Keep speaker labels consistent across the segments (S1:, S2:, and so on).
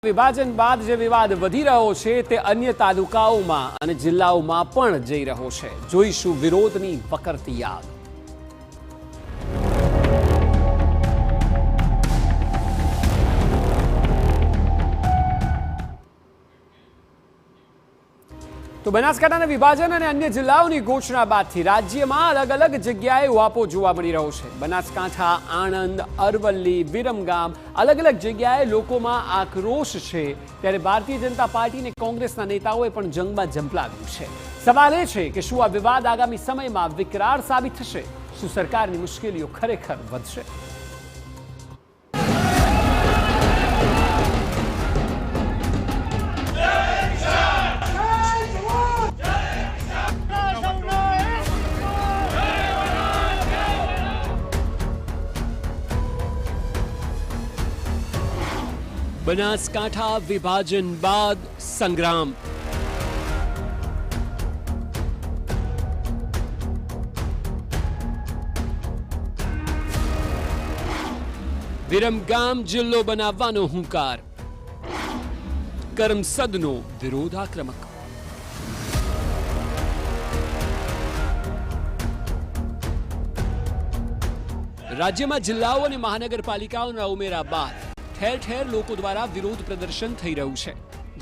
S1: વિભાજન બાદ જે વિવાદ વધી રહ્યો છે તે અન્ય તાલુકાઓમાં અને જિલ્લાઓમાં પણ જઈ રહ્યો છે। જોઈશું વિરોધની વકરતી આગ। તો બનાસકાંઠાના વિભાજન અને અન્ય જિલ્લાઓની ઘોષણા બાદથી રાજ્યમાં અલગ અલગ જગ્યાએ વાપો જોવા મળી રહ્યો છે। બનાસકાંઠા, આણંદ, અરવલ્લી, વિરમગામ અલગ અલગ જગ્યાએ લોકોમાં આક્રોશ છે, ત્યારે ભારતીય જનતા પાર્ટી અને કોંગ્રેસના નેતાઓએ પણ જંગમાં ઝંપલાવ્યું છે। સવાલ એ છે કે શું આ વિવાદ આગામી સમયમાં વિકરાળ સાબિત થશે? શું સરકારની મુશ્કેલીઓ ખરેખર વધશે? બનાસકાંઠા વિભાજન બાદ સંગ્રામ। વિરમગામ જિલ્લો બનાવવાનો હુંકાર, કરમસદનો વિરોધ આક્રમક। રાજ્યમાં જિલ્લાઓ અને મહાનગરપાલિકાઓના ઉમેરા બાદ ઠેર ઠેર લોકો દ્વારા વિરોધ પ્રદર્શન થઈ રહ્યું છે,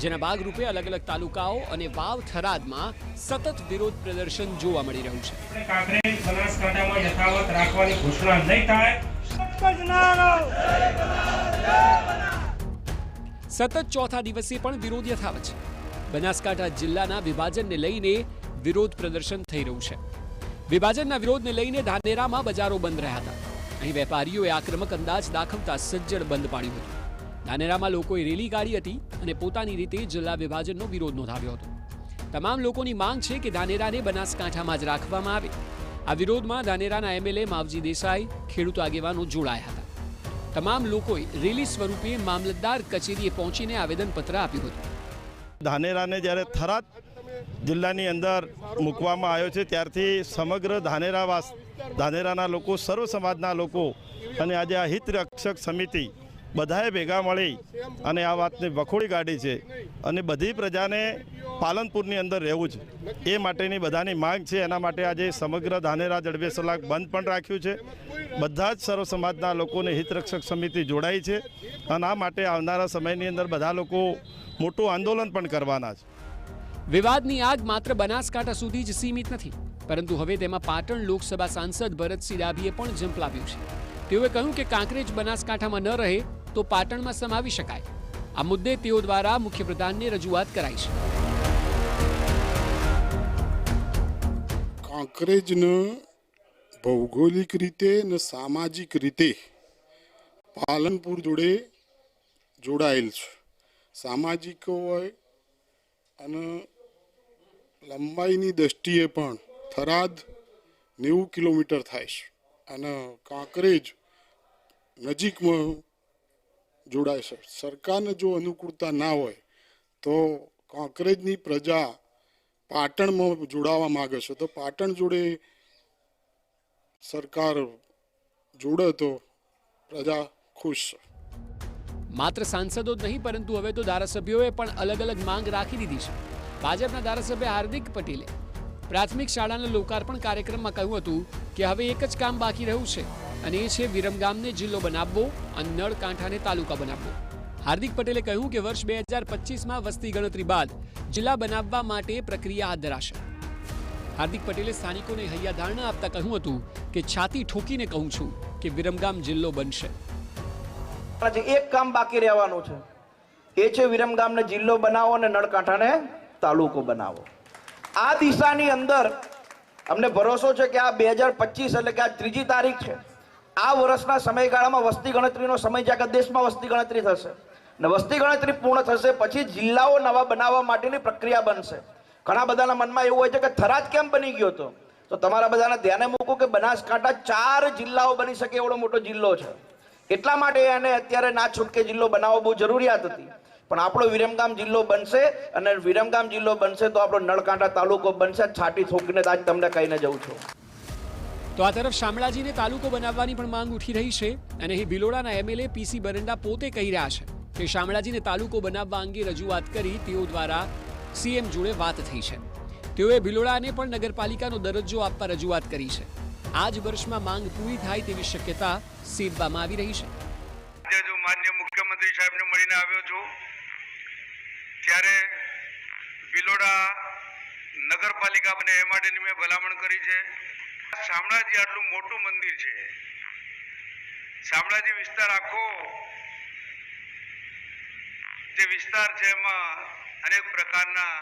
S1: જેના ભાગરૂપે અલગ અલગ તાલુકાઓ અને વાવ થરાદમાં સતત વિરોધ પ્રદર્શન જોવા મળી રહ્યું છે।
S2: કાંકરેજ બનાસકાંઠામાં યથાવત રાખવાની ઘોષણા નહીં થાય।
S1: સતત ચોથા દિવસે પણ વિરોધ યથાવત છે। બનાસકાંઠા જિલ્લાના વિભાજનને લઈને વિરોધ પ્રદર્શન થઈ રહ્યું છે। વિભાજનના વિરોધને લઈને ધાનેરામાં બજારો બંધ રહ્યા હતા। અહીં વેપારીઓએ આક્રમક અંદાજ દાખવતા સજ્જડ બંધ પાડ્યું હતું। ધાનેરામાં લોકોએ રેલી કાઢી હતી અને પોતાની રીતે જિલ્લા વિભાજનનો વિરોધ નોંધાવ્યો હતો। તમામ લોકોની માંગ છે કે ધાનેરાને બનાસકાંઠામાં જ રાખવામાં આવે। આ વિરોધમાં ધાનેરાના એમએલએ માવજી દેસાઈ, ખેડૂત આગેવાનો જોડાયા હતા। તમામ લોકોએ રેલી સ્વરૂપે મામલતદાર કચેરીએ પહોંચીને આવેદનપત્ર આપ્યું હતું।
S3: ધાનેરાને જ્યારે થરાદ જિલ્લાની અંદર મૂકવામાં આવ્યો છે ત્યારથી સમગ્ર ધાનેરાના લોકો, સર્વ સમાજના લોકો અને આજે આ હિત રક્ષક સમિતિ બધાએ ભેગા મળી અને આ વાતને વખોડી કાઢી છે અને બધી પ્રજાને પાલનપુરની અંદર રહેવું છે એ માટેની બધાની માંગ છે। એના માટે આજે સમગ્ર ધાનેરા જડબે સલાક બંધ પણ રાખ્યું છે। બધા જ સર્વ સમાજના લોકોને હિત રક્ષક સમિતિ જોડાઈ છે અને આ માટે આવનારા સમયની અંદર બધા લોકો મોટું આંદોલન પણ કરવાના છે।
S1: વિવાદની આગ માત્ર બનાસકાંઠા સુધી જ સીમિત નથી, પરંતુ હવે તેમાં પાટણ લોકસભા સાંસદ ભરતસિંહ ડાભીએ પણ ઝંપલાવ્યું છે। તેઓએ કહ્યું કે કાંકરેજ બનાસકાંઠામાં ન રહે તો પાટણમાં સમાવી શકાય। આ મુદ્દે તેઓ દ્વારા મુખ્યપ્રધાનને રજૂઆત કરાઈ છે।
S4: કાંકરેજને ભૌગોલિક રીતે અને સામાજિક રીતે પાલનપુર જોડે જોડાયેલ છે। સામાજિક હોય અને લંબાઈની દ્રષ્ટિએ પણ થરાદ 90 કિલોમીટર થાય છે અને કાંકરેજ નજીકમાં જોડાય છે। સરકારને જો અનુકૂળતા ના હોય તો કાંકરેજની પ્રજા પાટણમાં જોડાવા માગે છે, તો પાટણ જોડે સરકાર જોડે તો પ્રજા ખુશ છે।
S1: માત્ર સાંસદો જ નહીં, પરંતુ હવે તો ધારાસભ્યોએ પણ અલગ અલગ માંગ રાખી દીધી છે। ભાજપના ધારાસભ્ય હાર્દિક પટેલે પ્રાથમિક શાળાના લોકાર્પણ કાર્યક્રમમાં કહ્યું હતું કે હવે એક જ કામ બાકી રહ્યું છે અને એ છે વિરમગામને જિલ્લો બનાવવો અને નળકાંઠાને તાલુકા બનાવવો। હાર્દિક પટેલે કહ્યું કે વર્ષ 2025માં વસ્તી ગણતરી બાદ જિલ્લા બનાવવા માટે પ્રક્રિયા હાથ ધરાશે। હાર્દિક પટેલે સ્થાનિકોને હૈયાધારણા આપતા કહ્યું હતું કે છાતી ઠોકીને કહું છું કે વિરમગામ જિલ્લો બનશે।
S5: એક કામ બાકી રહેવાનું છે, એ છે વિરમગામને જિલ્લો બનાવો અને નળકાંઠાને તાલુકો બનાવો। આ દિશાની અંદર અમને ભરોસો છે કે આ 2025 એટલે કે આ 3જી તારીખ છે। આ વર્ષના સમયગાળામાં વસ્તી ગણતરીનો સમય છે, આખા દેશમાં વસ્તી ગણતરી થશે અને વસ્તી ગણતરી પૂર્ણ થશે પછી જિલ્લાઓ નવા બનાવવા માટેની પ્રક્રિયા બનશે। ઘણા બધાના મનમાં એવું હોય છે કે થરાદ કેમ બની ગયો હતો, તો તમારા બધાને ધ્યાને મૂકો કે બનાસકાંઠા 4 જિલ્લાઓ બની શકે એવડો મોટો જિલ્લો છે। એટલા માટે એને અત્યારે ના છૂટકે જિલ્લો બનાવવો બહુ જરૂરિયાત હતી, પણ આપણો વિરમગામ જિલ્લો બનશે અને વિરમગામ જિલ્લો બનશે તો આપણો નળકાંઠા તાલુકો બનશે। છાટી ઠોકીને આજ તમને કહીને જઉં છું।
S1: તો આ તરફ શામળાજીને તાલુકો બનાવવાની પણ માંગ ઉઠી રહી છે અને અહીં ભિલોડાના એમએલએ પીસી બરંડા પોતે કહી રહ્યા છે કે શામળાજીને તાલુકો બનાવવા અંગે રજૂઆત કરી તેઓ દ્વારા સીએમ જોડે વાત થઈ છે. તેઓએ ભિલોડાને પણ નગરપાલિકાનો દરજ્જો આપવા રજૂઆત કરી છે. આ જ વર્ષમાં માંગ પૂરી થાય તેવી શક્યતા સેવવામાં આવી રહી છે.
S6: આજે જો માનનીય મુખ્યમંત્રી સાહેબને મળીને આવ્યો છું ત્યારે ભિલોડા નગરપાલિકા બને એ માટેની મેં ભલામણ કરી છે. શામળાજી આટલું મોટું મંદિર છે. શામળાજી વિસ્તાર આખો જે વિસ્તાર છે એમાં અનેક પ્રકારના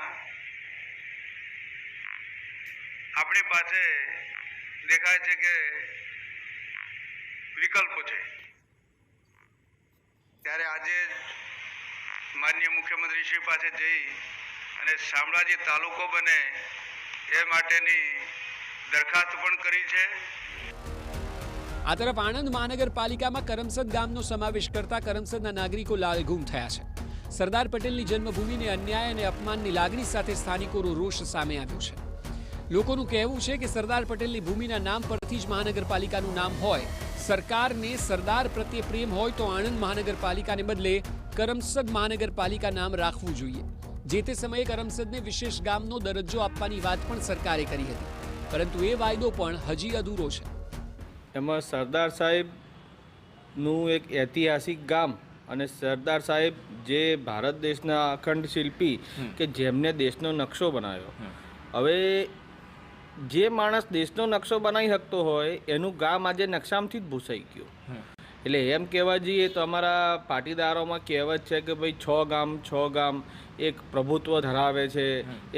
S6: આપણી પાસે દેખાય છે કે વિકલ્પો છે. ત્યારે આજે માનનીય મુખ્યમંત્રી શ્રી પાસે જઈ અને શામળાજી તાલુકો બને એ માટેની દરખાસ્ત પણ કરી છે.
S1: આ તરફ આણંદ મહાનગરપાલિકામાં કરમસદ ગામનો સમાવેશ કરતા કરમસદના નાગરિકો લાલઘૂમ થયા છે. સરદાર પટેલની જન્મભૂમિને અન્યાય અને અપમાનની લાગણી સાથે સ્થાનિકોનો રોષ સામે આવ્યો છે. લોકોનું કહેવું છે કે સરદાર પટેલની ભૂમિના નામ પરથી જ મહાનગરપાલિકાનું નામ હોય. સરકારને સરદાર પ્રત્યે પ્રેમ હોય તો આણંદ મહાનગરપાલિકાને બદલે કરમસદ મહાનગરપાલિકા નામ રાખવું જોઈએ. જે તે સમયે કરમસદને વિશેષ ગામનો દરજ્જો આપવાની વાત પણ સરકારે કરી હતી, પરંતુ એ વાયદો પણ હજી અધૂરો છે.
S7: એમાં સરદાર સાહેબનું એક ઐતિહાસિક ગામ અને સરદાર સાહેબ જે ભારત દેશના અખંડ શિલ્પી કે જેમને દેશનો નકશો બનાવ્યો. હવે જે માણસ દેશનો નકશો બનાવી શકતો હોય એનું ગામ આજે નકશામાંથી જ ભૂસાઈ ગયું. એટલે એમ કહેવા જઈએ તો અમારા પાટીદારોમાં કહેવત છે કે ભાઈ 6 ગામ એક પ્રભુત્વ ધરાવે છે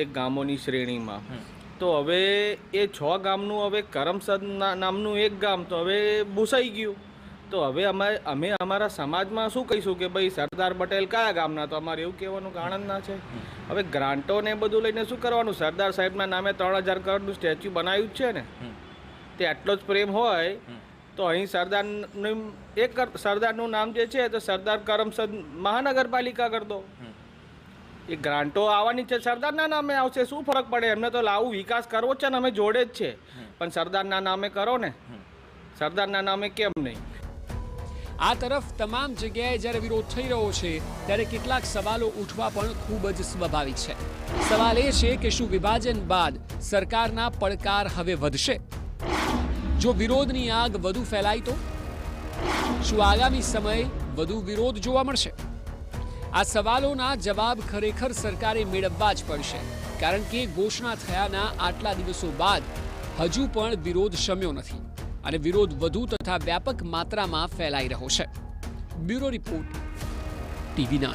S7: એક ગામોની શ્રેણીમાં. તો હવે એ 6 ગામનું હવે કરમસદ નામનું એક ગામ તો હવે ભૂસાઈ ગયું. તો હવે અમે અમારા સમાજમાં શું કહીશું કે ભાઈ સરદાર પટેલ કયા ગામના? તો અમારે એવું કહેવાનું કે આણંદના છે. હવે ગ્રાન્ટો ને બધું લઈને શું કરવાનું? સરદાર સાહેબના નામે 3000 કરોડનું સ્ટેચ્યુ બનાવ્યું જ છે ને. તે આટલો જ પ્રેમ હોય તો અહીં સરદારનું નામ જે છે તો સરદાર કરમસદ મહાનગરપાલિકા કરી દો. એ ગ્રાન્ટો આવવાની છે સરદારના નામે આવશે, શું ફરક પડે? એમને તો લાવું વિકાસ કરવો છે ને અમે જોડે જ છે, પણ સરદારના નામે કરો ને. સરદારના નામે કેમ નહીં?
S1: આ તરફ તમામ જગ્યાએ જ્યારે વિરોધ થઈ રહ્યો છે ત્યારે કેટલાક સવાલો ઉઠવા પણ ખૂબ જ સ્વાભાવિક છે. સવાલ એ છે કે શું વિભાજન બાદ સરકારના પડકાર હવે વધશે? જો વિરોધની આગ વધુ ફેલાય તો શું આગામી સમયે વધુ વિરોધ જોવા મળશે? આ સવાલોના જવાબ ખરેખર સરકારે મેળવવા જ પડશે, કારણ કે ઘોષણા થયાના આટલા દિવસો બાદ હજુ પણ વિરોધ શમ્યો નથી અને વિરોધ વધુ તથા વ્યાપક માત્રામાં ફેલાઈ રહ્યો છે. Bureau report, TV9.